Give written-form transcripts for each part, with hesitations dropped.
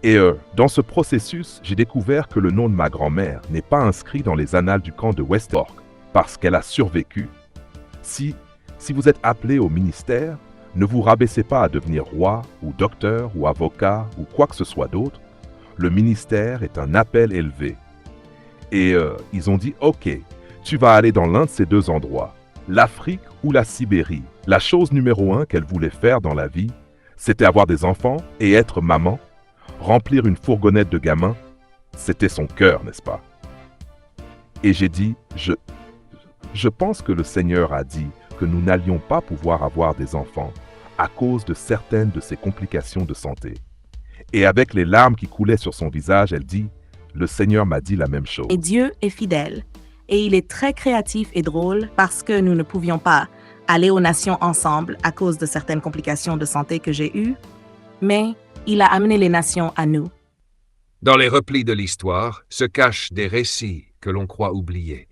Et dans ce processus, j'ai découvert que le nom de ma grand-mère n'est pas inscrit dans les annales du camp de Westerbork parce qu'elle a survécu. Si vous êtes appelé au ministère, ne vous rabaissez pas à devenir roi ou docteur ou avocat ou quoi que ce soit d'autre. Le ministère est un appel élevé. Et ils ont dit, OK, tu vas aller dans l'un de ces deux endroits, l'Afrique ou la Sibérie. La chose numéro 1 qu'elle voulait faire dans la vie, c'était avoir des enfants et être maman. Remplir une fourgonnette de gamins, c'était son cœur, n'est-ce pas? Et j'ai dit, je pense que le Seigneur a dit que nous n'allions pas pouvoir avoir des enfants à cause de certaines de ses complications de santé. Et avec les larmes qui coulaient sur son visage, elle dit, le Seigneur m'a dit la même chose. Et Dieu est fidèle. Et il est très créatif et drôle parce que nous ne pouvions pas aller aux nations ensemble à cause de certaines complications de santé que j'ai eues, mais il a amené les nations à nous. Dans les replis de l'histoire se cachent des récits que l'on croit oubliés.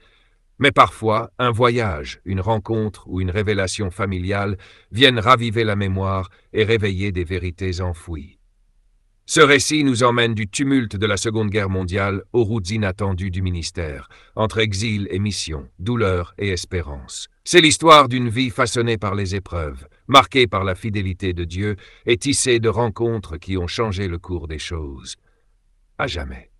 Mais parfois, un voyage, une rencontre ou une révélation familiale viennent raviver la mémoire et réveiller des vérités enfouies. Ce récit nous emmène du tumulte de la Seconde Guerre mondiale aux routes inattendues du ministère, entre exil et mission, douleur et espérance. C'est l'histoire d'une vie façonnée par les épreuves, marquée par la fidélité de Dieu et tissée de rencontres qui ont changé le cours des choses. À jamais.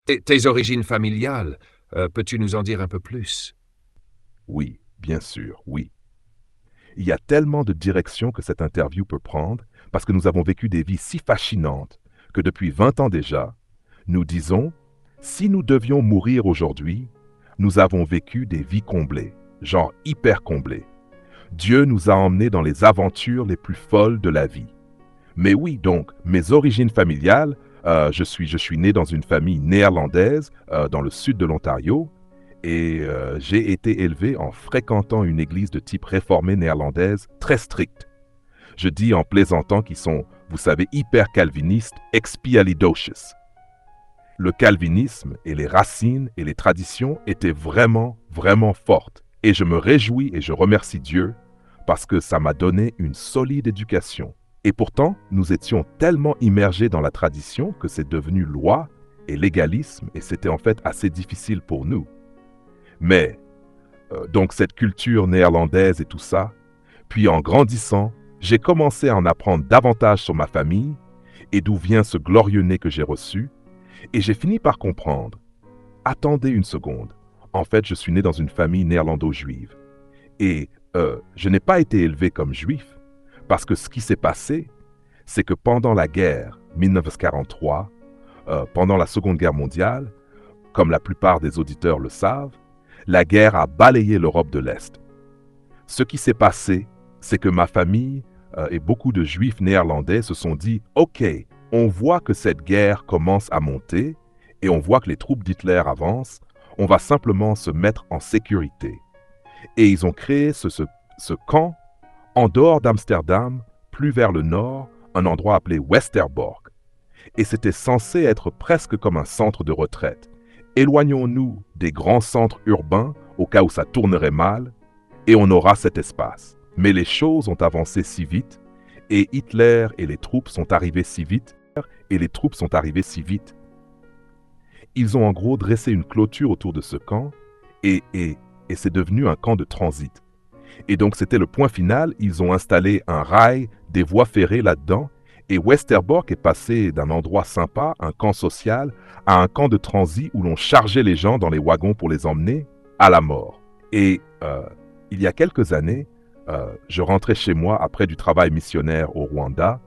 Tes origines familiales, peux-tu nous en dire un peu plus? Oui, bien sûr, oui. Il y a tellement de directions que cette interview peut prendre parce que nous avons vécu des vies si fascinantes que depuis 20 ans déjà, nous disons, si nous devions mourir aujourd'hui, nous avons vécu des vies comblées, genre hyper comblées. Dieu nous a emmenés dans les aventures les plus folles de la vie. Mais oui, donc, mes origines familiales, je suis né dans une famille néerlandaise dans le sud de l'Ontario et j'ai été élevé en fréquentant une église de type réformée néerlandaise très stricte. Je dis en plaisantant qu'ils sont, vous savez, hyper calvinistes, expialidocious. Le calvinisme et les racines et les traditions étaient vraiment, vraiment fortes. Et je me réjouis et je remercie Dieu parce que ça m'a donné une solide éducation. Et pourtant, nous étions tellement immergés dans la tradition que c'est devenu loi et légalisme et c'était en fait assez difficile pour nous. Mais, donc cette culture néerlandaise et tout ça, puis en grandissant, j'ai commencé à en apprendre davantage sur ma famille et d'où vient ce glorieux né que j'ai reçu, et j'ai fini par comprendre. Attendez une seconde. En fait, je suis né dans une famille néerlando-juive. Et je n'ai pas été élevé comme juif, parce que ce qui s'est passé, c'est que pendant la guerre 1943, pendant la Seconde Guerre mondiale, comme la plupart des auditeurs le savent, la guerre a balayé l'Europe de l'Est. Ce qui s'est passé, c'est que ma famille et beaucoup de juifs néerlandais se sont dit « Ok, on voit que cette guerre commence à monter et on voit que les troupes d'Hitler avancent, on va simplement se mettre en sécurité. » Et ils ont créé ce camp en dehors d'Amsterdam, plus vers le nord, un endroit appelé Westerbork. Et c'était censé être presque comme un centre de retraite. Éloignons-nous des grands centres urbains au cas où ça tournerait mal, et on aura cet espace. Mais les choses ont avancé si vite, et Hitler et les troupes sont arrivés si vite, Ils ont en gros dressé une clôture autour de ce camp, et c'est devenu un camp de transit. Et donc c'était le point final, ils ont installé un rail, des voies ferrées là-dedans, et Westerbork est passé d'un endroit sympa, un camp social, à un camp de transit où l'on chargeait les gens dans les wagons pour les emmener à la mort. Et il y a quelques années, je rentrais chez moi après du travail missionnaire au Rwanda,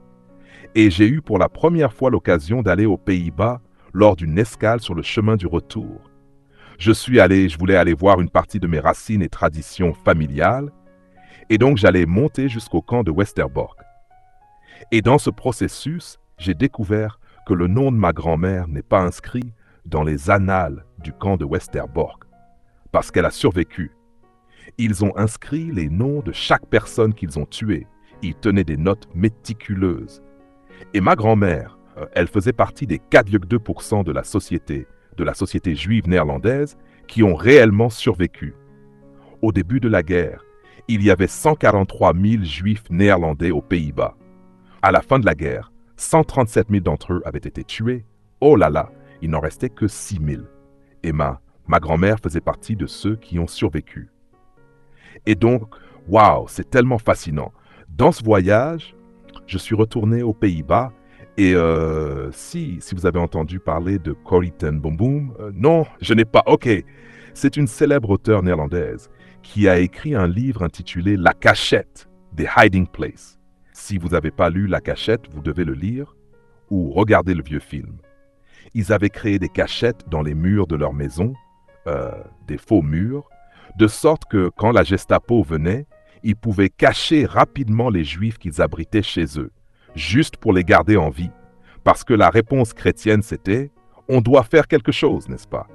et j'ai eu pour la première fois l'occasion d'aller aux Pays-Bas lors d'une escale sur le chemin du retour. Je voulais aller voir une partie de mes racines et traditions familiales, et donc j'allais monter jusqu'au camp de Westerbork. Et dans ce processus, j'ai découvert que le nom de ma grand-mère n'est pas inscrit dans les annales du camp de Westerbork, parce qu'elle a survécu. Ils ont inscrit les noms de chaque personne qu'ils ont tuée. Ils tenaient des notes méticuleuses. Et ma grand-mère, elle faisait partie des 4,2% de la société juive néerlandaise qui ont réellement survécu. Au début de la guerre, il y avait 143 000 juifs néerlandais aux Pays-Bas. À la fin de la guerre, 137 000 d'entre eux avaient été tués. Oh là là, il n'en restait que 6 000. Et ma grand-mère faisait partie de ceux qui ont survécu. Et donc, waouh, c'est tellement fascinant. Dans ce voyage, je suis retourné aux Pays-Bas et si vous avez entendu parler de Corrie ten Boom, non, je n'ai pas. Ok, c'est une célèbre auteure néerlandaise qui a écrit un livre intitulé La Cachette, The Hiding Place. Si vous n'avez pas lu La Cachette, vous devez le lire ou regarder le vieux film. Ils avaient créé des cachettes dans les murs de leur maison, des faux murs, de sorte que quand la Gestapo venait, ils pouvaient cacher rapidement les Juifs qu'ils abritaient chez eux, juste pour les garder en vie. Parce que la réponse chrétienne, c'était « on doit faire quelque chose, n'est-ce pas ?»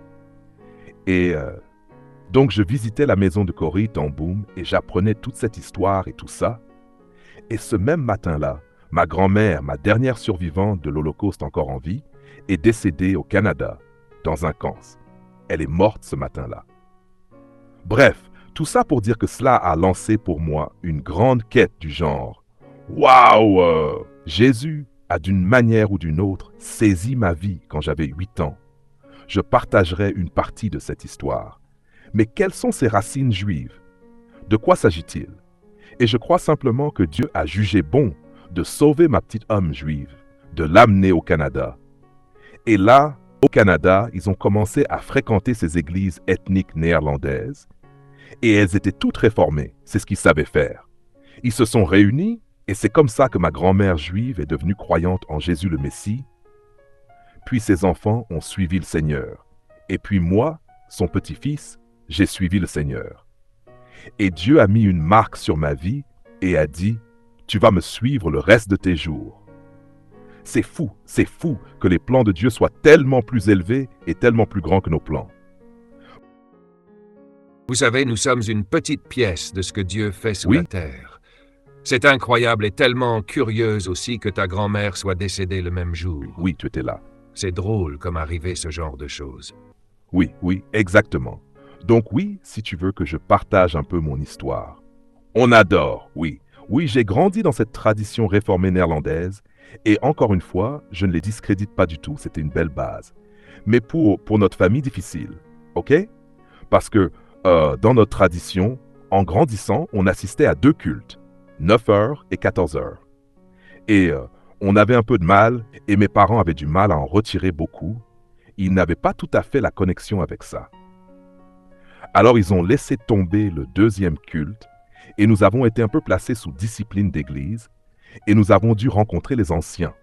Et donc je visitais la maison de Corrie ten Boom et j'apprenais toute cette histoire et tout ça. Et ce même matin-là, ma grand-mère, ma dernière survivante de l'Holocauste encore en vie, est décédée au Canada, dans un camp. Elle est morte ce matin-là. Bref, tout ça pour dire que cela a lancé pour moi une grande quête du genre « Waouh! Jésus a d'une manière ou d'une autre saisi ma vie quand j'avais 8 ans. Je partagerai une partie de cette histoire. Mais quelles sont ses racines juives? De quoi s'agit-il? Et je crois simplement que Dieu a jugé bon de sauver ma petite âme juive, de l'amener au Canada. Et là, au Canada, ils ont commencé à fréquenter ces églises ethniques néerlandaises et elles étaient toutes réformées, c'est ce qu'ils savaient faire. Ils se sont réunis et c'est comme ça que ma grand-mère juive est devenue croyante en Jésus le Messie. Puis ses enfants ont suivi le Seigneur. Et puis moi, son petit-fils, j'ai suivi le Seigneur. Et Dieu a mis une marque sur ma vie et a dit « Tu vas me suivre le reste de tes jours ». C'est fou que les plans de Dieu soient tellement plus élevés et tellement plus grands que nos plans. Vous savez, nous sommes une petite pièce de ce que Dieu fait sur Oui. la terre. C'est incroyable et tellement curieuse aussi que ta grand-mère soit décédée le même jour. Oui, tu étais là. C'est drôle comme arriver ce genre de choses. Oui, exactement. Donc oui, si tu veux que je partage un peu mon histoire. On adore, oui. Oui, j'ai grandi dans cette tradition réformée néerlandaise et encore une fois, je ne les discrédite pas du tout, c'était une belle base. Mais pour notre famille, difficile, ok? Parce que dans notre tradition, en grandissant, on assistait à 2 cultes, 9h et 14h. Et on avait un peu de mal, et mes parents avaient du mal à en retirer beaucoup. Ils n'avaient pas tout à fait la connexion avec ça. Alors ils ont laissé tomber le 2e culte, et nous avons été un peu placés sous discipline d'église, et nous avons dû rencontrer les anciens.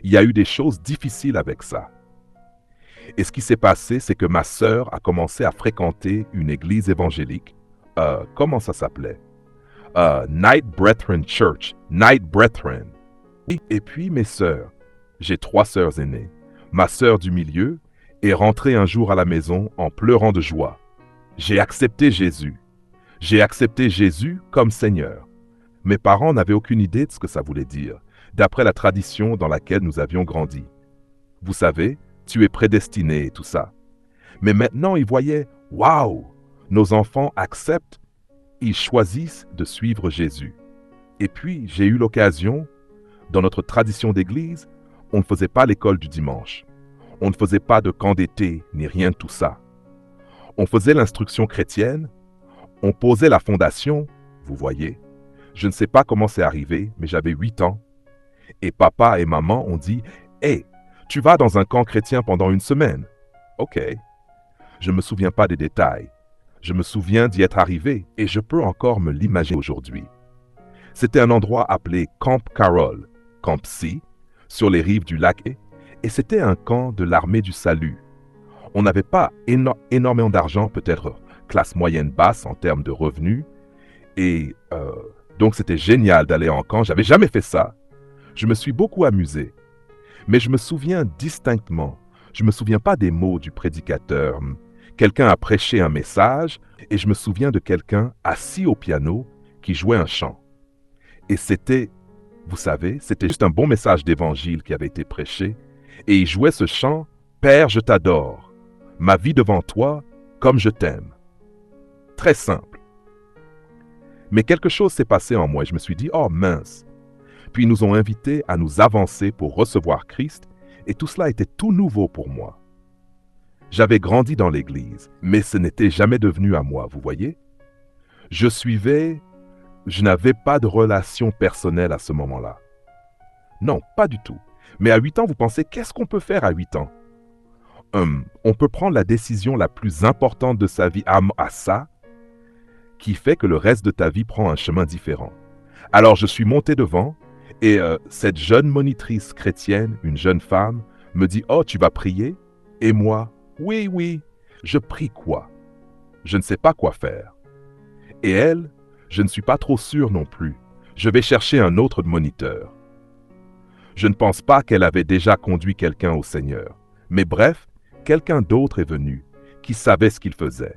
Il y a eu des choses difficiles avec ça. Et ce qui s'est passé, c'est que ma sœur a commencé à fréquenter une église évangélique. Comment ça s'appelait? Night Brethren Church. Night Brethren. Et puis mes sœurs. J'ai 3 sœurs aînées. Ma sœur du milieu est rentrée un jour à la maison en pleurant de joie. J'ai accepté Jésus. J'ai accepté Jésus comme Seigneur. Mes parents n'avaient aucune idée de ce que ça voulait dire, d'après la tradition dans laquelle nous avions grandi. Vous savez, tu es prédestiné et tout ça. Mais maintenant, ils voyaient, waouh, nos enfants acceptent, ils choisissent de suivre Jésus. Et puis, j'ai eu l'occasion, dans notre tradition d'église, on ne faisait pas l'école du dimanche. On ne faisait pas de camp d'été, ni rien de tout ça. On faisait l'instruction chrétienne, on posait la fondation, vous voyez. Je ne sais pas comment c'est arrivé, mais j'avais 8 ans. Et papa et maman ont dit, « Hey, tu vas dans un camp chrétien pendant 1 semaine. » Ok. Je ne me souviens pas des détails. Je me souviens d'y être arrivé et je peux encore me l'imaginer aujourd'hui. C'était un endroit appelé Camp Carroll, Camp C, sur les rives du lac et c'était un camp de l'armée du salut. On n'avait pas énormément d'argent, peut-être classe moyenne basse en termes de revenus. Et donc c'était génial d'aller en camp. J'avais jamais fait ça. Je me suis beaucoup amusé. Mais je me souviens distinctement. Je me souviens pas des mots du prédicateur. Quelqu'un a prêché un message et je me souviens de quelqu'un assis au piano qui jouait un chant. Et c'était, vous savez, c'était juste un bon message d'évangile qui avait été prêché. Et il jouait ce chant « Père, je t'adore. Ma vie devant toi, comme je t'aime. » Très simple. Mais quelque chose s'est passé en moi et je me suis dit « Oh mince, Puis ils nous ont invités à nous avancer pour recevoir Christ, et tout cela était tout nouveau pour moi. J'avais grandi dans l'Église, mais ce n'était jamais devenu à moi, vous voyez? Je n'avais pas de relation personnelle à ce moment-là. Non, pas du tout. Mais à 8 ans, vous pensez, qu'est-ce qu'on peut faire à 8 ans? On peut prendre la décision la plus importante de sa vie à ça, qui fait que le reste de ta vie prend un chemin différent. Alors je suis monté devant, et cette jeune monitrice chrétienne, une jeune femme, me dit « Oh, tu vas prier ?» Et moi, « Oui, oui, je prie quoi? Je ne sais pas quoi faire. » Et elle, je ne suis pas trop sûr non plus. Je vais chercher un autre moniteur. Je ne pense pas qu'elle avait déjà conduit quelqu'un au Seigneur. Mais bref, quelqu'un d'autre est venu, qui savait ce qu'il faisait.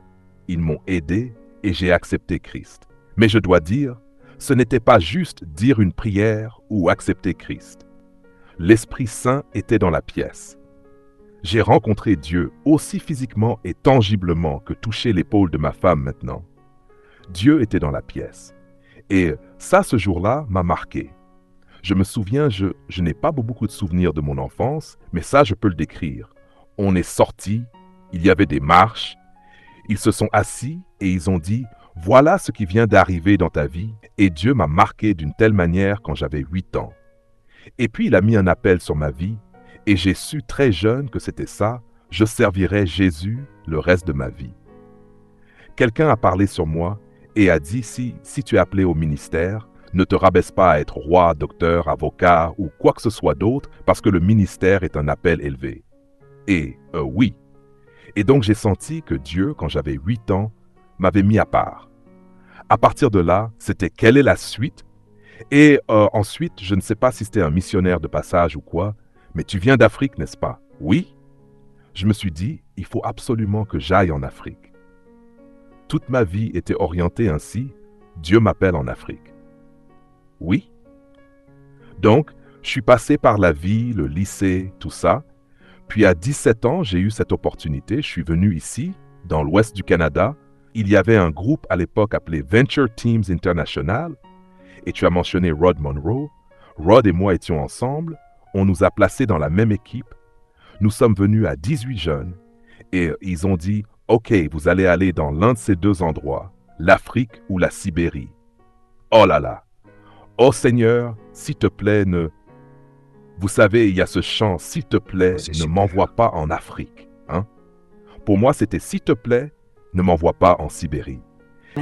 Ils m'ont aidé et j'ai accepté Christ. Mais je dois dire, ce n'était pas juste dire une prière ou accepter Christ. L'Esprit Saint était dans la pièce. J'ai rencontré Dieu aussi physiquement et tangiblement que toucher l'épaule de ma femme maintenant. Dieu était dans la pièce. Et ça, ce jour-là, m'a marqué. Je me souviens, je n'ai pas beaucoup de souvenirs de mon enfance, mais ça, je peux le décrire. On est sortis, il y avait des marches, ils se sont assis et ils ont dit « Voilà ce qui vient d'arriver dans ta vie » et Dieu m'a marqué d'une telle manière quand j'avais 8 ans. Et puis il a mis un appel sur ma vie et j'ai su très jeune que c'était ça, je servirais Jésus le reste de ma vie. Quelqu'un a parlé sur moi et a dit si tu es appelé au ministère, ne te rabaisse pas à être roi, docteur, avocat ou quoi que ce soit d'autre parce que le ministère est un appel élevé. Et oui. Et donc j'ai senti que Dieu, quand j'avais 8 ans, m'avait mis à part. À partir de là, c'était quelle est la suite? Et ensuite, je ne sais pas si c'était un missionnaire de passage ou quoi, mais tu viens d'Afrique, n'est-ce pas? Oui. Je me suis dit, il faut absolument que j'aille en Afrique. Toute ma vie était orientée ainsi, Dieu m'appelle en Afrique. Oui. Donc, je suis passé par la vie, le lycée, tout ça. Puis à 17 ans, j'ai eu cette opportunité. Je suis venu ici, dans l'ouest du Canada. Il y avait un groupe à l'époque appelé Venture Teams International. Et tu as mentionné Rod Monroe. Rod et moi étions ensemble. On nous a placés dans la même équipe. Nous sommes venus à 18 jeunes. Et ils ont dit, « OK, vous allez aller dans l'un de ces deux endroits, l'Afrique ou la Sibérie. » Oh là là! Oh Seigneur, s'il te plaît, ne... Vous savez, il y a ce chant, s'il te plaît, ne m'envoie pas en Afrique. Hein? Pour moi, c'était, s'il te plaît, ne m'envoie pas en Sibérie.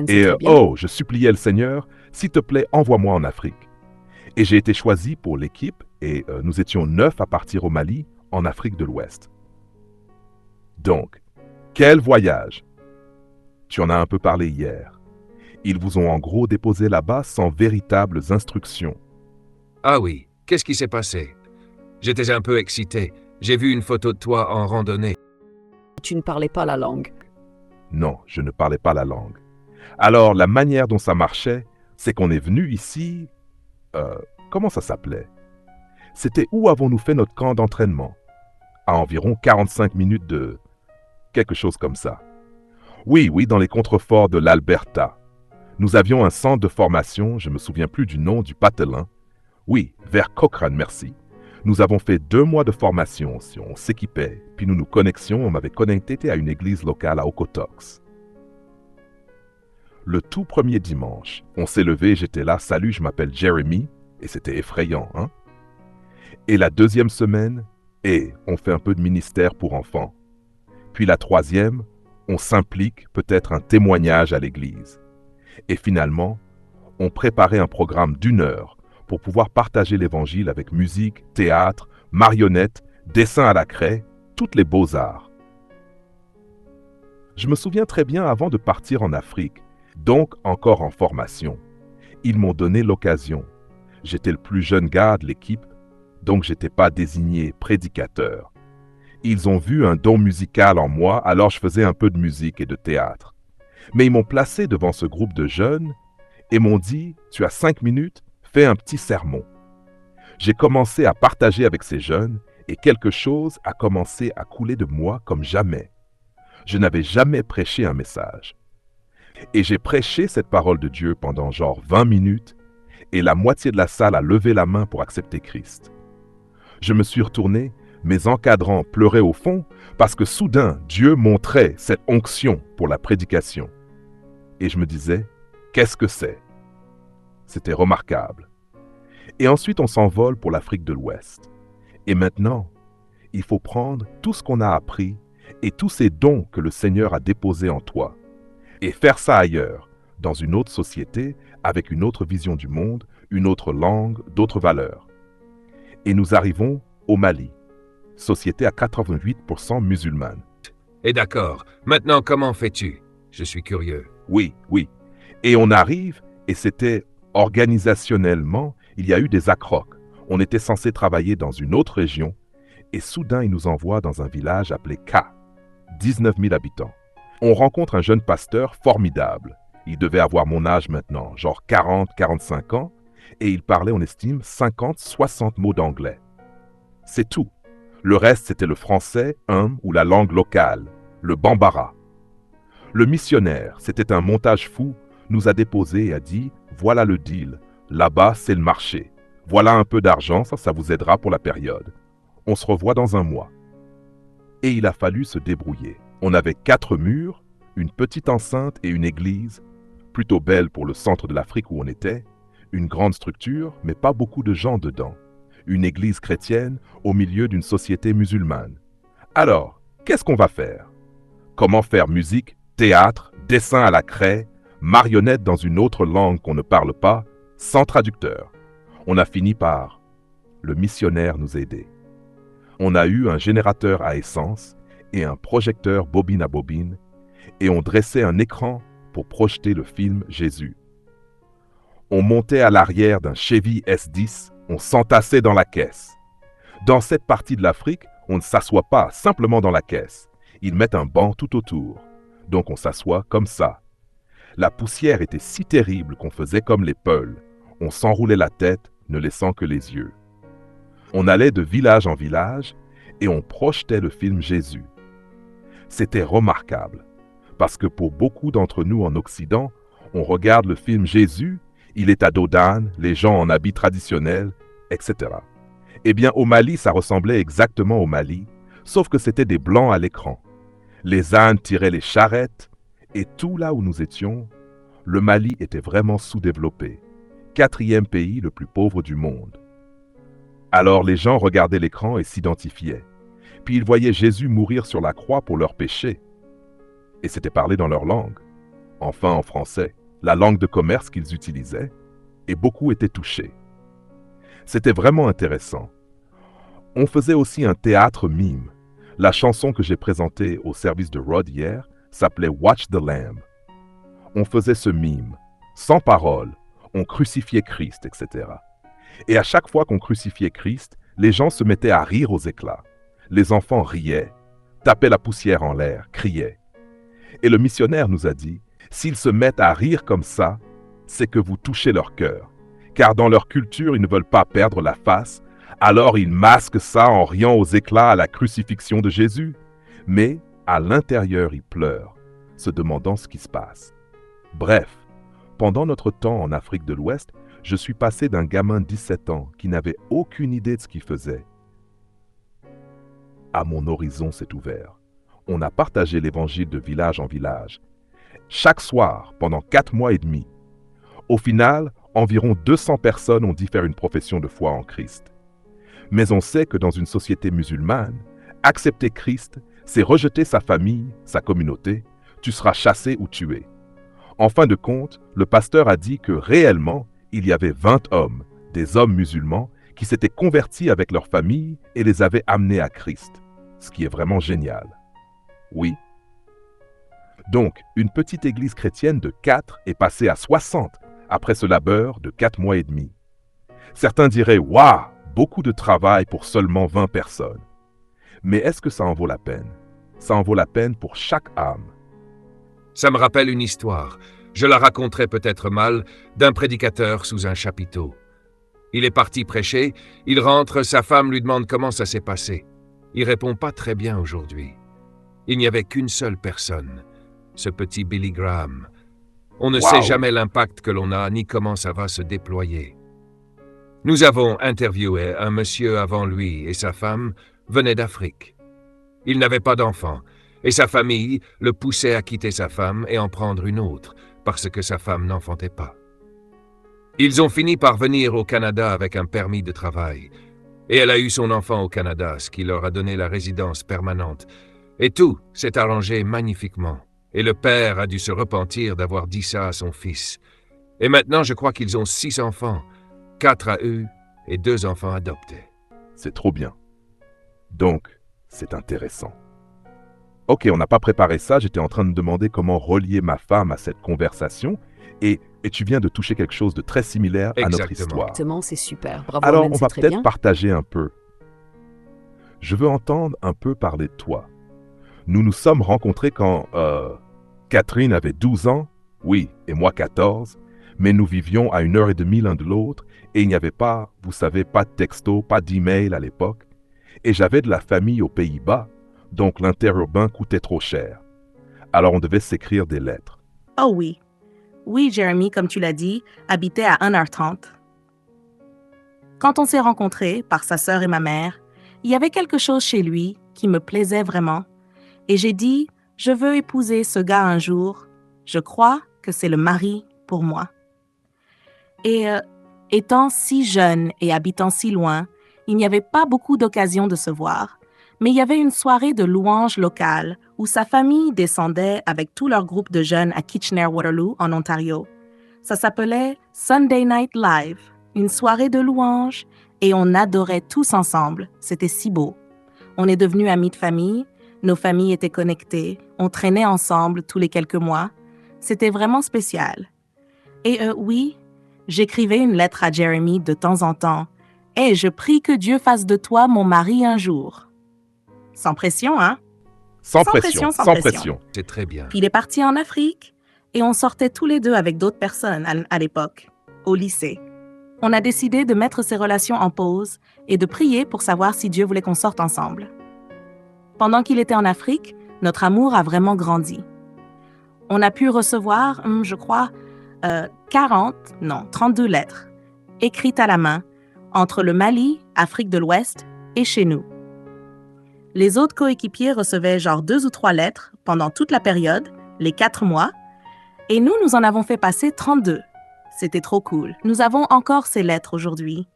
Et je suppliais le Seigneur, s'il te plaît, envoie-moi en Afrique. Et j'ai été choisi pour l'équipe et nous étions 9 à partir au Mali, en Afrique de l'Ouest. Donc, quel voyage! Tu en as un peu parlé hier. Ils vous ont en gros déposé là-bas sans véritables instructions. Ah oui, qu'est-ce qui s'est passé? J'étais un peu excité. J'ai vu une photo de toi en randonnée. Tu ne parlais pas la langue. Non, je ne parlais pas la langue. Alors, la manière dont ça marchait, c'est qu'on est venu ici... comment ça s'appelait? C'était où avons-nous fait notre camp d'entraînement? À environ 45 minutes de... quelque chose comme ça. Oui, dans les contreforts de l'Alberta. Nous avions un centre de formation, je ne me souviens plus du nom, du patelin. Oui, vers Cochrane, merci. Nous avons fait 2 mois de formation, on s'équipait, puis nous nous connections, on m'avait connecté à une église locale à Okotoks. Le tout premier dimanche, on s'est levé, j'étais là, salut, je m'appelle Jeremy, et c'était effrayant, hein? Et la 2e semaine, on fait un peu de ministère pour enfants. Puis la 3e, on s'implique, peut-être un témoignage à l'église. Et finalement, on préparait un programme d'1 heure pour pouvoir partager l'évangile avec musique, théâtre, marionnettes, dessin à la craie, toutes les beaux-arts. Je me souviens très bien avant de partir en Afrique, donc encore en formation. Ils m'ont donné l'occasion. J'étais le plus jeune gars de l'équipe, donc j'étais pas désigné prédicateur. Ils ont vu un don musical en moi, alors je faisais un peu de musique et de théâtre. Mais ils m'ont placé devant ce groupe de jeunes et m'ont dit « Tu as 5 minutes, fais un petit sermon. » J'ai commencé à partager avec ces jeunes et quelque chose a commencé à couler de moi comme jamais. Je n'avais jamais prêché un message. Et j'ai prêché cette parole de Dieu pendant genre 20 minutes et la moitié de la salle a levé la main pour accepter Christ. Je me suis retourné, mes encadrants pleuraient au fond parce que soudain Dieu montrait cette onction pour la prédication. Et je me disais, qu'est-ce que c'est? C'était remarquable. Et ensuite on s'envole pour l'Afrique de l'Ouest. Et maintenant, il faut prendre tout ce qu'on a appris et tous ces dons que le Seigneur a déposés en toi et faire ça ailleurs, dans une autre société, avec une autre vision du monde, une autre langue, d'autres valeurs. Et nous arrivons au Mali, société à 88% musulmane. Et d'accord, maintenant comment fais-tu? Je suis curieux. Oui. Et on arrive, et c'était organisationnellement, il y a eu des accrocs. On était censé travailler dans une autre région, et soudain il nous envoie dans un village appelé K, 19 000 habitants. On rencontre un jeune pasteur formidable. Il devait avoir mon âge maintenant, genre 40, 45 ans, et il parlait, on estime, 50, 60 mots d'anglais. C'est tout. Le reste, c'était le français, ou la langue locale, le bambara. Le missionnaire, c'était un montage fou, nous a déposé et a dit « Voilà le deal, là-bas, c'est le marché. Voilà un peu d'argent, ça vous aidera pour la période. On se revoit dans un mois. » Et il a fallu se débrouiller. On avait 4 murs, une petite enceinte et une église, plutôt belle pour le centre de l'Afrique où on était, une grande structure, mais pas beaucoup de gens dedans. Une église chrétienne au milieu d'une société musulmane. Alors, qu'est-ce qu'on va faire? Comment faire musique, théâtre, dessin à la craie, marionnette dans une autre langue qu'on ne parle pas, sans traducteur? On a fini par le missionnaire nous aider. On a eu un générateur à essence et un projecteur bobine à bobine, et on dressait un écran pour projeter le film Jésus. On montait à l'arrière d'un Chevy S10, on s'entassait dans la caisse. Dans cette partie de l'Afrique, on ne s'assoit pas simplement dans la caisse. Ils mettent un banc tout autour. Donc on s'assoit comme ça. La poussière était si terrible qu'on faisait comme les peuls. On s'enroulait la tête, ne laissant que les yeux. On allait de village en village et on projetait le film Jésus. C'était remarquable, parce que pour beaucoup d'entre nous en Occident, on regarde le film Jésus, il est à dos d'âne, les gens en habits traditionnels, etc. Eh bien, au Mali, ça ressemblait exactement au Mali, sauf que c'était des blancs à l'écran. Les ânes tiraient les charrettes, et tout là où nous étions, le Mali était vraiment sous-développé, 4e pays le plus pauvre du monde. Alors les gens regardaient l'écran et s'identifiaient. Puis ils voyaient Jésus mourir sur la croix pour leurs péchés. Et c'était parlé dans leur langue, enfin en français, la langue de commerce qu'ils utilisaient, et beaucoup étaient touchés. C'était vraiment intéressant. On faisait aussi un théâtre mime. La chanson que j'ai présentée au service de Rod hier s'appelait Watch the Lamb. On faisait ce mime, sans parole, on crucifiait Christ, etc. Et à chaque fois qu'on crucifiait Christ, les gens se mettaient à rire aux éclats. Les enfants riaient, tapaient la poussière en l'air, criaient. Et le missionnaire nous a dit, s'ils se mettent à rire comme ça, c'est que vous touchez leur cœur. Car dans leur culture, ils ne veulent pas perdre la face, alors ils masquent ça en riant aux éclats à la crucifixion de Jésus. Mais à l'intérieur, ils pleurent, se demandant ce qui se passe. Bref, pendant notre temps en Afrique de l'Ouest, je suis passé d'un gamin de 17 ans qui n'avait aucune idée de ce qu'il faisait à mon horizon s'est ouvert. On a partagé l'évangile de village en village. Chaque soir, pendant 4 mois et demi. Au final, environ 200 personnes ont dit faire une profession de foi en Christ. Mais on sait que dans une société musulmane, accepter Christ, c'est rejeter sa famille, sa communauté, tu seras chassé ou tué. En fin de compte, le pasteur a dit que réellement, il y avait 20 hommes, des hommes musulmans, qui s'étaient convertis avec leur famille et les avaient amenés à Christ, ce qui est vraiment génial. Oui. Donc, une petite église chrétienne de 4 est passée à 60 après ce labeur de 4 mois et demi. Certains diraient « Waouh, beaucoup de travail pour seulement 20 personnes ». Mais est-ce que ça en vaut la peine? Ça en vaut la peine pour chaque âme. Ça me rappelle une histoire, je la raconterai peut-être mal, d'un prédicateur sous un chapiteau. Il est parti prêcher, il rentre, sa femme lui demande comment ça s'est passé. Il répond pas très bien aujourd'hui. Il n'y avait qu'une seule personne, ce petit Billy Graham. On ne Wow. sait jamais l'impact que l'on a ni comment ça va se déployer. Nous avons interviewé un monsieur avant lui et sa femme venaient d'Afrique. Il n'avait pas d'enfant et sa famille le poussait à quitter sa femme et en prendre une autre parce que sa femme n'enfantait pas. Ils ont fini par venir au Canada avec un permis de travail et elle a eu son enfant au Canada, ce qui leur a donné la résidence permanente. Et tout s'est arrangé magnifiquement. Et le père a dû se repentir d'avoir dit ça à son fils. Et maintenant, je crois qu'ils ont 6 enfants, 4 à eux et 2 enfants adoptés. C'est trop bien. Donc, c'est intéressant. Ok, on n'a pas préparé ça, j'étais en train de me demander comment relier ma femme à cette conversation, et tu viens de toucher quelque chose de très similaire à notre Exactement. histoire. Exactement, c'est super. Bravo, Alors, Amen, on va c'est très peut-être bien. partager un peu. Je veux entendre un peu parler de toi. Nous nous sommes rencontrés quand Catherine avait 12 ans, oui, et moi 14, mais nous vivions à 1h30 l'un de l'autre et il n'y avait pas, vous savez, pas de texto, pas d'email à l'époque. Et j'avais de la famille aux Pays-Bas, donc l'interurbain coûtait trop cher. Alors on devait s'écrire des lettres. Oh oui. Oui, Jeremy, comme tu l'as dit, habitait à 1h30. Quand on s'est rencontrés, par sa sœur et ma mère, il y avait quelque chose chez lui qui me plaisait vraiment. Et j'ai dit, je veux épouser ce gars un jour. Je crois que c'est le mari pour moi. Et étant si jeune et habitant si loin, il n'y avait pas beaucoup d'occasions de se voir. Mais il y avait une soirée de louanges locale où sa famille descendait avec tout leur groupe de jeunes à Kitchener-Waterloo, en Ontario. Ça s'appelait Sunday Night Live, une soirée de louanges, et on adorait tous ensemble. C'était si beau. On est devenus amis de famille, nos familles étaient connectées, on traînait ensemble tous les quelques mois. C'était vraiment spécial. Et oui, j'écrivais une lettre à Jeremy de temps en temps. « Et je prie que Dieu fasse de toi mon mari un jour. » Sans pression, hein? Sans Sans pression, pression, sans sans pression. pression. C'est très bien. Puis il est parti en Afrique et on sortait tous les deux avec d'autres personnes à l'époque, au lycée. On a décidé de mettre ces relations en pause et de prier pour savoir si Dieu voulait qu'on sorte ensemble. Pendant qu'il était en Afrique, notre amour a vraiment grandi. On a pu recevoir, je crois, 32 lettres, écrites à la main, entre le Mali, Afrique de l'Ouest et chez nous. Les autres coéquipiers recevaient genre 2 ou 3 lettres pendant toute la période, les 4 mois, et nous en avons fait passer 32. C'était trop cool. Nous avons encore ces lettres aujourd'hui.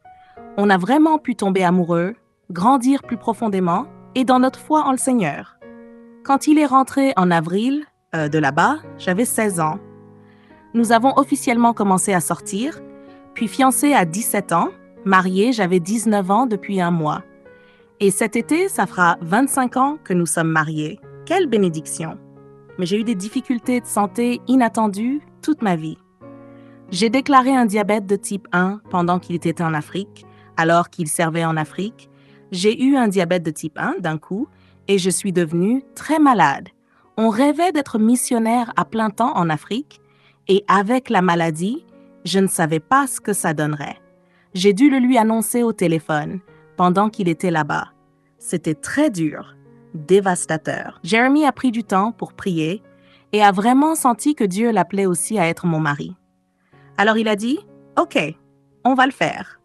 On a vraiment pu tomber amoureux, grandir plus profondément et dans notre foi en le Seigneur. Quand il est rentré en avril de là-bas, j'avais 16 ans. Nous avons officiellement commencé à sortir, puis fiancés à 17 ans, mariés, j'avais 19 ans depuis un mois. Et cet été, ça fera 25 ans que nous sommes mariés. Quelle bénédiction! Mais j'ai eu des difficultés de santé inattendues toute ma vie. J'ai déclaré un diabète de type 1 pendant qu'il était en Afrique, alors qu'il servait en Afrique. J'ai eu un diabète de type 1 d'un coup et je suis devenue très malade. On rêvait d'être missionnaire à plein temps en Afrique et avec la maladie, je ne savais pas ce que ça donnerait. J'ai dû le lui annoncer au téléphone pendant qu'il était là-bas. C'était très dur, dévastateur. Jeremy a pris du temps pour prier et a vraiment senti que Dieu l'appelait aussi à être mon mari. Alors il a dit, « OK, on va le faire. »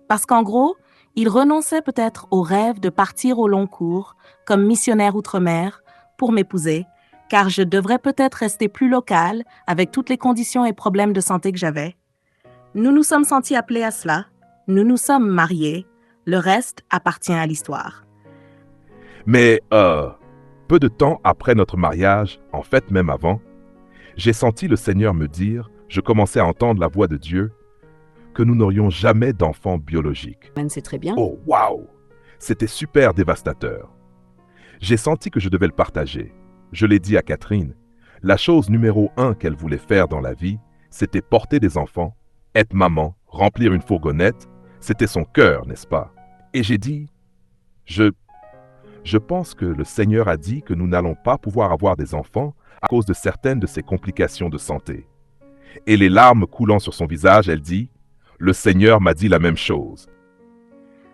Parce qu'en gros, il renonçait peut-être au rêve de partir au long cours comme missionnaire outre-mer pour m'épouser, car je devrais peut-être rester plus local avec toutes les conditions et problèmes de santé que j'avais. Nous nous sommes sentis appelés à cela. Nous nous sommes mariés. Le reste appartient à l'histoire. Mais peu de temps après notre mariage, en fait même avant, j'ai senti le Seigneur me dire, je commençais à entendre la voix de Dieu, que nous n'aurions jamais d'enfants biologiques. Amen, c'est très bien. Oh, waouh! C'était super dévastateur. J'ai senti que je devais le partager. Je l'ai dit à Catherine. La chose numéro 1 qu'elle voulait faire dans la vie, c'était porter des enfants, être maman, remplir une fourgonnette. C'était son cœur, n'est-ce pas? Et j'ai dit, je pense que le Seigneur a dit que nous n'allons pas pouvoir avoir des enfants à cause de certaines de ses complications de santé. Et les larmes coulant sur son visage, elle dit, le Seigneur m'a dit la même chose.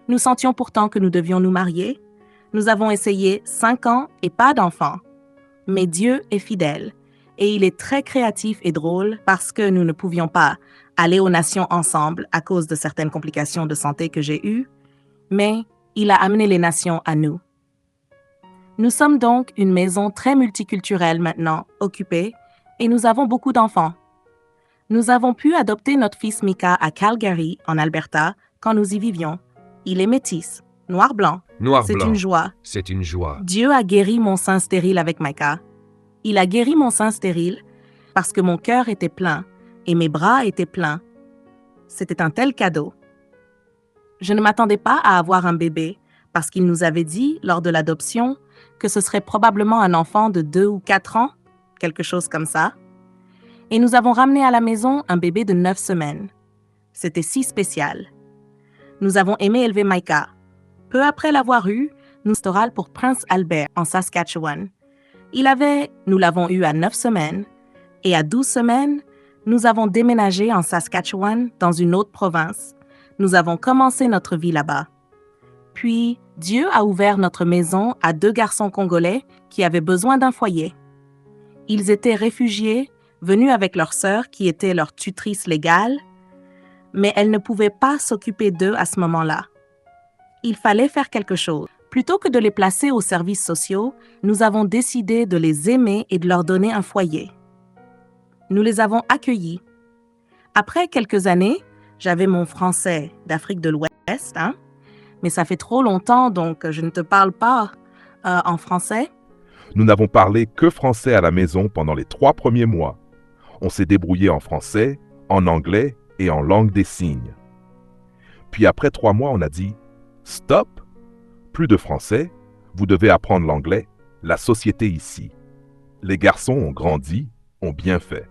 Nous sentions pourtant que nous devions nous marier. Nous avons essayé 5 ans et pas d'enfants. Mais Dieu est fidèle. et il est très créatif et drôle parce que nous ne pouvions pas aller aux nations ensemble à cause de certaines complications de santé que j'ai eues, mais il a amené les nations à nous. Nous sommes donc une maison très multiculturelle maintenant, occupée, et nous avons beaucoup d'enfants. Nous avons pu adopter notre fils Mika à Calgary, en Alberta, quand nous y vivions. Il est métis, noir-blanc. C'est Noir-blanc, une joie. c'est une joie. Dieu a guéri mon sein stérile avec Micah. Il a guéri mon sein stérile parce que mon cœur était plein et mes bras étaient pleins. C'était un tel cadeau. Je ne m'attendais pas à avoir un bébé parce qu'il nous avait dit, lors de l'adoption, que ce serait probablement un enfant de 2 ou 4 ans, quelque chose comme ça. Et nous avons ramené à la maison un bébé de 9 semaines. C'était si spécial. Nous avons aimé élever Micah. Peu après l'avoir eu, nous pastoral pour Prince Albert en Saskatchewan. Nous l'avons eu à 9 semaines, et à 12 semaines, nous avons déménagé en Saskatchewan dans une autre province. Nous avons commencé notre vie là-bas. Puis, Dieu a ouvert notre maison à 2 garçons congolais qui avaient besoin d'un foyer. Ils étaient réfugiés, venus avec leur sœur qui était leur tutrice légale, mais elle ne pouvait pas s'occuper d'eux à ce moment-là. Il fallait faire quelque chose. Plutôt que de les placer aux services sociaux, nous avons décidé de les aimer et de leur donner un foyer. Nous les avons accueillis. Après quelques années, j'avais mon français d'Afrique de l'Ouest, mais ça fait trop longtemps, donc je ne te parle pas en français. Nous n'avons parlé que français à la maison pendant les 3 premiers mois. On s'est débrouillé en français, en anglais et en langue des signes. Puis après 3 mois, on a dit « Stop! Plus de français, vous devez apprendre l'anglais, la société ici. » Les garçons ont grandi, ont bien fait.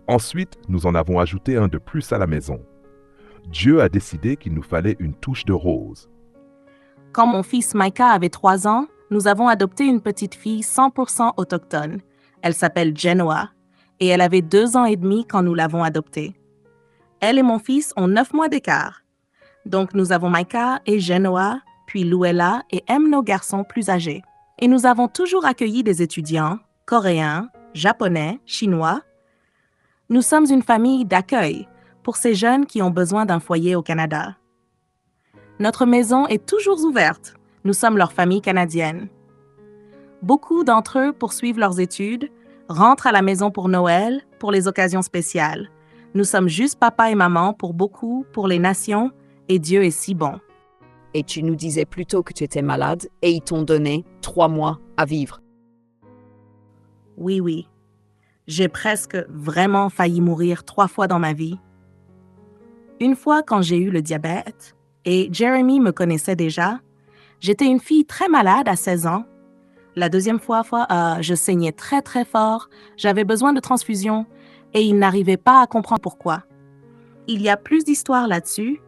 Ensuite, nous en avons ajouté un de plus à la maison. Dieu a décidé qu'il nous fallait une touche de rose. Quand mon fils Micah avait 3 ans, nous avons adopté une petite fille 100% autochtone. Elle s'appelle Genoa et elle avait 2 ans et demi quand nous l'avons adoptée. Elle et mon fils ont 9 mois d'écart. Donc nous avons Micah et Genoa, puis Luella et aiment nos garçons plus âgés. Et nous avons toujours accueilli des étudiants, coréens, japonais, chinois. Nous sommes une famille d'accueil pour ces jeunes qui ont besoin d'un foyer au Canada. Notre maison est toujours ouverte. Nous sommes leur famille canadienne. Beaucoup d'entre eux poursuivent leurs études, rentrent à la maison pour Noël, pour les occasions spéciales. Nous sommes juste papa et maman pour beaucoup, pour les nations, et Dieu est si bon. Et tu nous disais plutôt que tu étais malade et ils t'ont donné 3 mois à vivre. Oui. J'ai presque vraiment failli mourir 3 fois dans ma vie. Une fois quand j'ai eu le diabète, et Jeremy me connaissait déjà, j'étais une fille très malade à 16 ans. La deuxième fois, je saignais très très fort, j'avais besoin de transfusion et il n'arrivait pas à comprendre pourquoi. Il y a plus d'histoires là-dessus,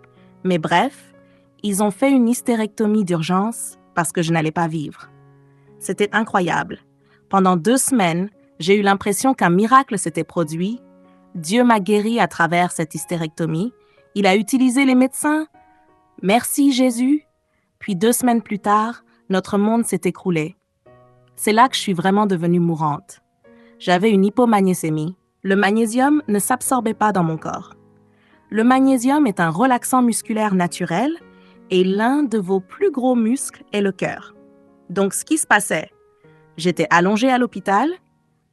mais bref, ils ont fait une hystérectomie d'urgence parce que je n'allais pas vivre. C'était incroyable. Pendant 2 semaines, j'ai eu l'impression qu'un miracle s'était produit. Dieu m'a guéri à travers cette hystérectomie. Il a utilisé les médecins. Merci Jésus. Puis 2 semaines plus tard, notre monde s'est écroulé. C'est là que je suis vraiment devenue mourante. J'avais une hypomagnésémie. Le magnésium ne s'absorbait pas dans mon corps. Le magnésium est un relaxant musculaire naturel et l'un de vos plus gros muscles est le cœur. Donc, ce qui se passait, j'étais allongée à l'hôpital,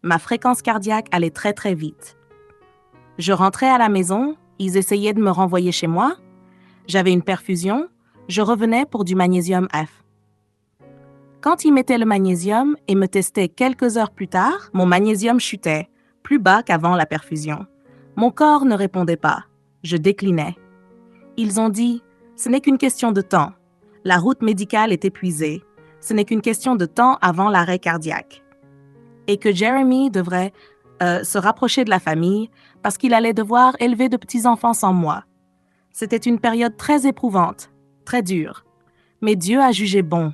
ma fréquence cardiaque allait très très vite. Je rentrais à la maison, ils essayaient de me renvoyer chez moi, j'avais une perfusion, je revenais pour du magnésium F. Quand ils mettaient le magnésium et me testaient quelques heures plus tard, mon magnésium chutait, plus bas qu'avant la perfusion. Mon corps ne répondait pas, je déclinais. Ils ont dit, ce n'est qu'une question de temps. La route médicale est épuisée. Ce n'est qu'une question de temps avant l'arrêt cardiaque. Et que Jeremy devrait se rapprocher de la famille parce qu'il allait devoir élever de petits-enfants sans moi. C'était une période très éprouvante, très dure. Mais Dieu a jugé bon.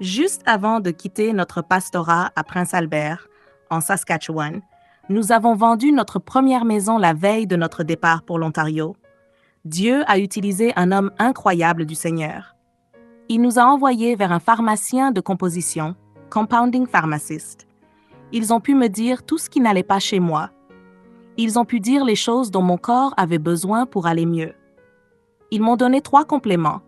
Juste avant de quitter notre pastorat à Prince Albert, en Saskatchewan, nous avons vendu notre première maison la veille de notre départ pour l'Ontario. Dieu a utilisé un homme incroyable du Seigneur. Il nous a envoyés vers un pharmacien de composition, compounding pharmacist. Ils ont pu me dire tout ce qui n'allait pas chez moi. Ils ont pu dire les choses dont mon corps avait besoin pour aller mieux. Ils m'ont donné 3 compléments.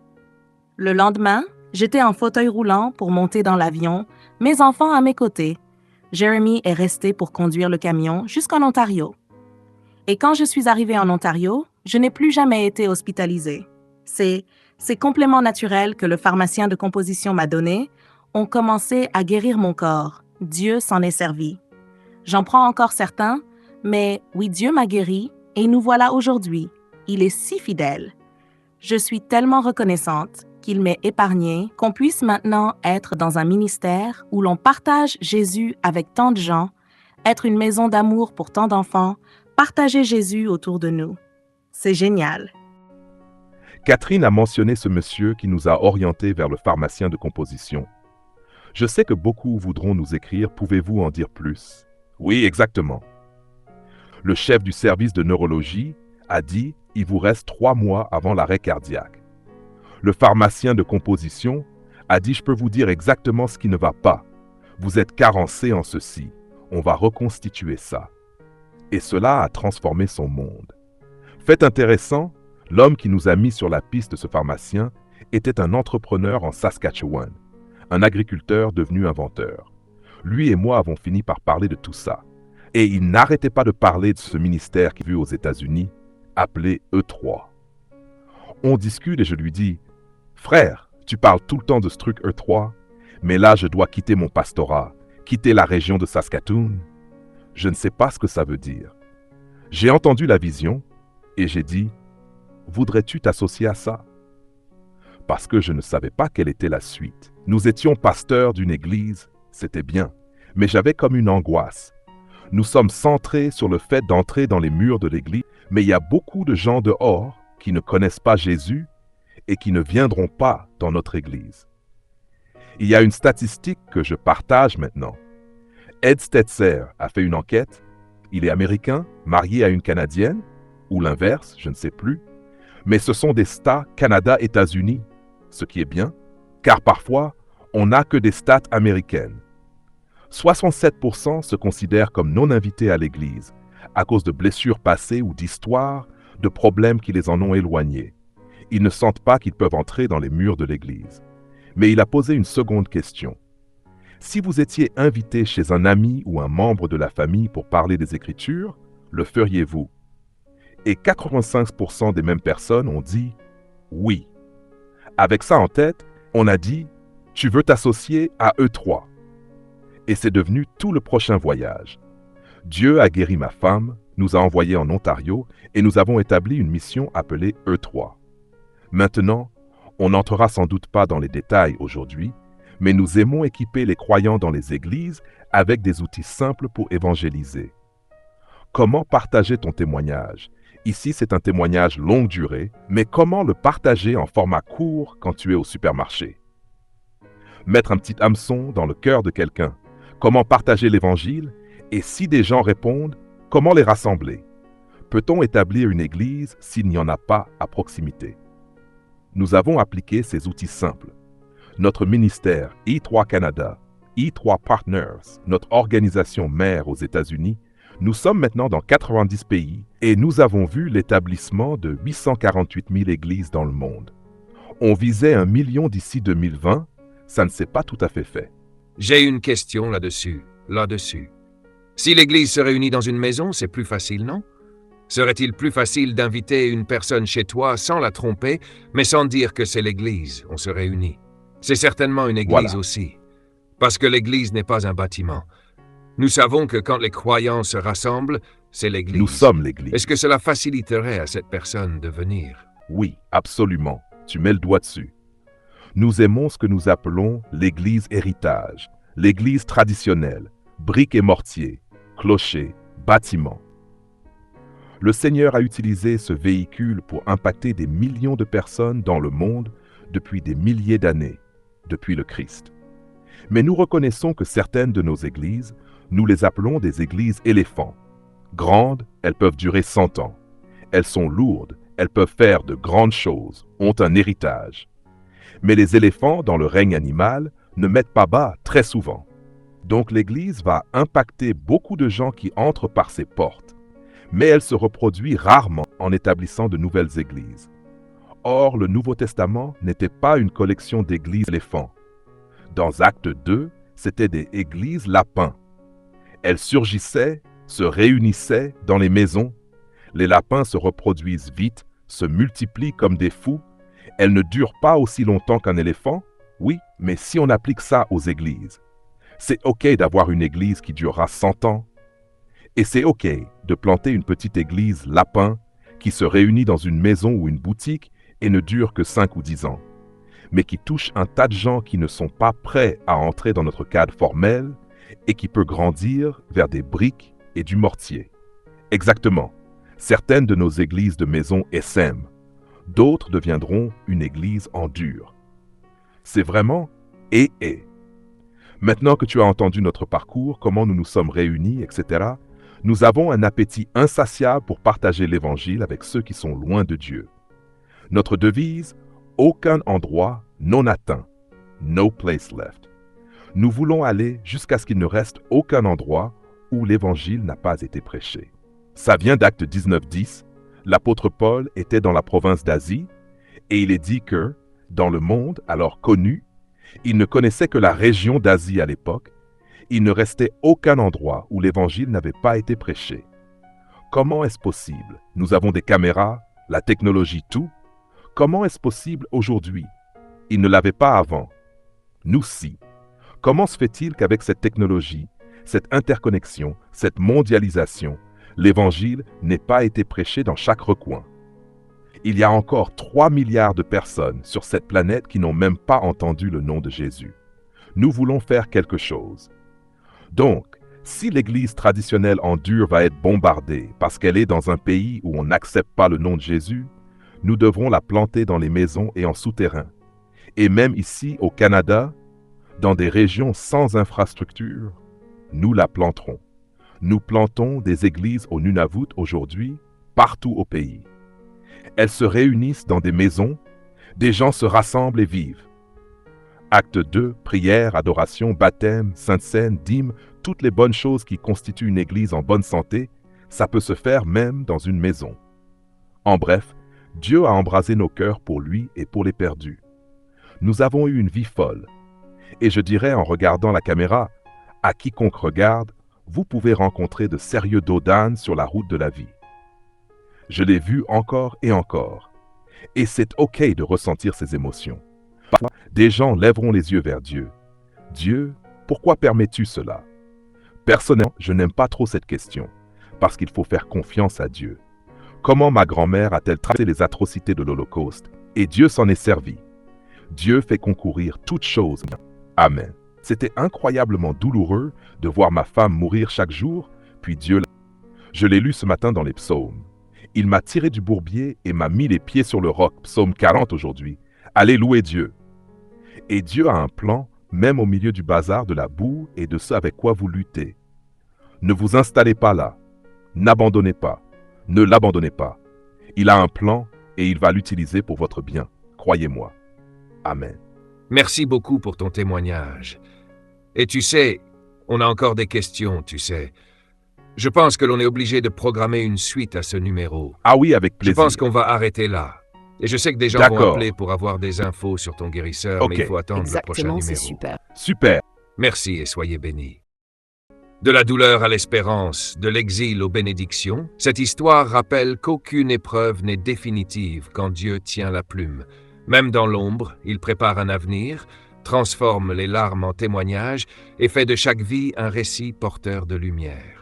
Le lendemain, j'étais en fauteuil roulant pour monter dans l'avion, mes enfants à mes côtés. Jeremy est resté pour conduire le camion jusqu'en Ontario. Et quand je suis arrivée en Ontario, je n'ai plus jamais été hospitalisée. Ces compléments naturels que le pharmacien de composition m'a donnés ont commencé à guérir mon corps. Dieu s'en est servi. J'en prends encore certains, mais oui, Dieu m'a guéri et nous voilà aujourd'hui. Il est si fidèle. Je suis tellement reconnaissante qu'il m'ait épargnée, qu'on puisse maintenant être dans un ministère où l'on partage Jésus avec tant de gens, être une maison d'amour pour tant d'enfants, partager Jésus autour de nous. C'est génial. Catherine a mentionné ce monsieur qui nous a orientés vers le pharmacien de composition. Je sais que beaucoup voudront nous écrire, pouvez-vous en dire plus? Oui, exactement. Le chef du service de neurologie a dit « il vous reste 3 mois avant l'arrêt cardiaque ». Le pharmacien de composition a dit « je peux vous dire exactement ce qui ne va pas. Vous êtes carencé en ceci. On va reconstituer ça. » Et cela a transformé son monde. Fait intéressant, l'homme qui nous a mis sur la piste de ce pharmacien était un entrepreneur en Saskatchewan, un agriculteur devenu inventeur. Lui et moi avons fini par parler de tout ça. Et il n'arrêtait pas de parler de ce ministère qu'il a vu aux États-Unis, appelé E3. On discute et je lui dis « Frère, tu parles tout le temps de ce truc E3, mais là je dois quitter mon pastorat, quitter la région de Saskatoon. Je ne sais pas ce que ça veut dire. » J'ai entendu la vision et j'ai dit « Voudrais-tu t'associer à ça ?» Parce que je ne savais pas quelle était la suite. Nous étions pasteurs d'une église, c'était bien, mais j'avais comme une angoisse. Nous sommes centrés sur le fait d'entrer dans les murs de l'église, mais il y a beaucoup de gens dehors qui ne connaissent pas Jésus et qui ne viendront pas dans notre église. Il y a une statistique que je partage maintenant. Ed Stetzer a fait une enquête. Il est américain, marié à une Canadienne, ou l'inverse, je ne sais plus. Mais ce sont des stats Canada-États-Unis, ce qui est bien, car parfois, on n'a que des stats américaines. 67% se considèrent comme non invités à l'église, à cause de blessures passées ou d'histoires, de problèmes qui les en ont éloignés. Ils ne sentent pas qu'ils peuvent entrer dans les murs de l'église. Mais il a posé une seconde question. Si vous étiez invité chez un ami ou un membre de la famille pour parler des Écritures, le feriez-vous? Et 85% des mêmes personnes ont dit « oui ». Avec ça en tête, on a dit « tu veux t'associer à E3 ». Et c'est devenu tout le prochain voyage. Dieu a guéri ma femme, nous a envoyés en Ontario et nous avons établi une mission appelée E3. Maintenant, on n'entrera sans doute pas dans les détails aujourd'hui, mais nous aimons équiper les croyants dans les églises avec des outils simples pour évangéliser. Comment partager ton témoignage? Ici, c'est un témoignage longue durée, mais comment le partager en format court quand tu es au supermarché? Mettre un petit hameçon dans le cœur de quelqu'un. Comment partager l'Évangile? Et si des gens répondent, comment les rassembler? Peut-on établir une église s'il n'y en a pas à proximité? Nous avons appliqué ces outils simples. Notre ministère E3 Canada, E3 Partners, notre organisation mère aux États-Unis, nous sommes maintenant dans 90 pays et nous avons vu l'établissement de 848 000 églises dans le monde. On visait 1 million d'ici 2020, ça ne s'est pas tout à fait fait. J'ai une question là-dessus. Si l'Église se réunit dans une maison, c'est plus facile, non? Serait-il plus facile d'inviter une personne chez toi sans la tromper, mais sans dire que c'est l'Église, on se réunit? C'est certainement une Église aussi. Parce que l'Église n'est pas un bâtiment. Nous savons que quand les croyants se rassemblent, c'est l'Église. Nous sommes l'Église. Est-ce que cela faciliterait à cette personne de venir? Oui, absolument. Tu mets le doigt dessus. Nous aimons ce que nous appelons l'Église héritage, l'Église traditionnelle, briques et mortier, clocher, bâtiment. Le Seigneur a utilisé ce véhicule pour impacter des millions de personnes dans le monde depuis des milliers d'années, depuis le Christ. Mais nous reconnaissons que certaines de nos églises, nous les appelons des églises éléphants. Grandes, elles peuvent durer 100 ans. Elles sont lourdes, elles peuvent faire de grandes choses, ont un héritage. Mais les éléphants, dans le règne animal, ne mettent pas bas très souvent. Donc l'Église va impacter beaucoup de gens qui entrent par ses portes, mais elle se reproduit rarement en établissant de nouvelles églises. Or, le Nouveau Testament n'était pas une collection d'églises éléphants. Dans Acte 2, c'était des églises lapins. Elles surgissaient, se réunissaient dans les maisons. Les lapins se reproduisent vite, se multiplient comme des fous. Elles ne durent pas aussi longtemps qu'un éléphant, oui, mais si on applique ça aux églises, c'est OK d'avoir une église qui durera 100 ans. Et c'est OK de planter une petite église lapin qui se réunit dans une maison ou une boutique et ne dure que 5 ou 10 ans, mais qui touche un tas de gens qui ne sont pas prêts à entrer dans notre cadre formel et qui peut grandir vers des briques et du mortier. Exactement. Certaines de nos églises de maison essaiment. D'autres deviendront une église en dur. C'est vraiment et. Maintenant que tu as entendu notre parcours, comment nous nous sommes réunis, etc., nous avons un appétit insatiable pour partager l'Évangile avec ceux qui sont loin de Dieu. Notre devise, aucun endroit non atteint, no place left. Nous voulons aller jusqu'à ce qu'il ne reste aucun endroit où l'Évangile n'a pas été prêché. Ça vient d'Acte 19:10. L'apôtre Paul était dans la province d'Asie et il est dit que, dans le monde alors connu, il ne connaissait que la région d'Asie à l'époque. Il ne restait aucun endroit où l'Évangile n'avait pas été prêché. Comment est-ce possible? Nous avons des caméras, la technologie, tout. Comment est-ce possible aujourd'hui? Il ne l'avait pas avant. Nous si. Comment se fait-il qu'avec cette technologie, cette interconnexion, cette mondialisation, l'Évangile n'ait pas été prêché dans chaque recoin? Il y a encore 3 milliards de personnes sur cette planète qui n'ont même pas entendu le nom de Jésus. Nous voulons faire quelque chose. Donc, si l'Église traditionnelle en dur va être bombardée parce qu'elle est dans un pays où on n'accepte pas le nom de Jésus, nous devrons la planter dans les maisons et en souterrain. Et même ici, au Canada, dans des régions sans infrastructure, nous la planterons. Nous plantons des églises au Nunavut aujourd'hui, partout au pays. Elles se réunissent dans des maisons, des gens se rassemblent et vivent. Acte 2, prière, adoration, baptême, sainte seine, dîme, toutes les bonnes choses qui constituent une église en bonne santé, ça peut se faire même dans une maison. En bref, Dieu a embrasé nos cœurs pour lui et pour les perdus. Nous avons eu une vie folle. Et je dirais en regardant la caméra, à quiconque regarde, vous pouvez rencontrer de sérieux dos d'âne sur la route de la vie. Je l'ai vu encore et encore. Et c'est OK de ressentir ces émotions. Parfois, des gens lèveront les yeux vers Dieu. Dieu, pourquoi permets-tu cela? Personnellement, je n'aime pas trop cette question, parce qu'il faut faire confiance à Dieu. Comment ma grand-mère a-t-elle traité les atrocités de l'Holocauste? Et Dieu s'en est servi. Dieu fait concourir toutes choses. Amen. C'était incroyablement douloureux de voir ma femme mourir chaque jour, puis Dieu l'a. Je l'ai lu ce matin dans les psaumes. Il m'a tiré du bourbier et m'a mis les pieds sur le roc, psaume 40 aujourd'hui. Allez louer Dieu. Et Dieu a un plan, même au milieu du bazar, de la boue et de ce avec quoi vous luttez. Ne vous installez pas là. N'abandonnez pas. Ne l'abandonnez pas. Il a un plan et il va l'utiliser pour votre bien. Croyez-moi. Amen. Merci beaucoup pour ton témoignage. Et tu sais, on a encore des questions, tu sais. Je pense que l'on est obligé de programmer une suite à ce numéro. Ah oui, avec Je plaisir. pense qu'on va arrêter là. Et je sais que des gens vont D'accord. appeler pour avoir des infos sur ton guérisseur, Ok. mais il faut attendre le prochain Exactement, c'est numéro. super. Super. Merci et soyez bénis. De la douleur à l'espérance, de l'exil aux bénédictions, cette histoire rappelle qu'aucune épreuve n'est définitive quand Dieu tient la plume. Même dans l'ombre, il prépare un avenir, transforme les larmes en témoignages et fait de chaque vie un récit porteur de lumière.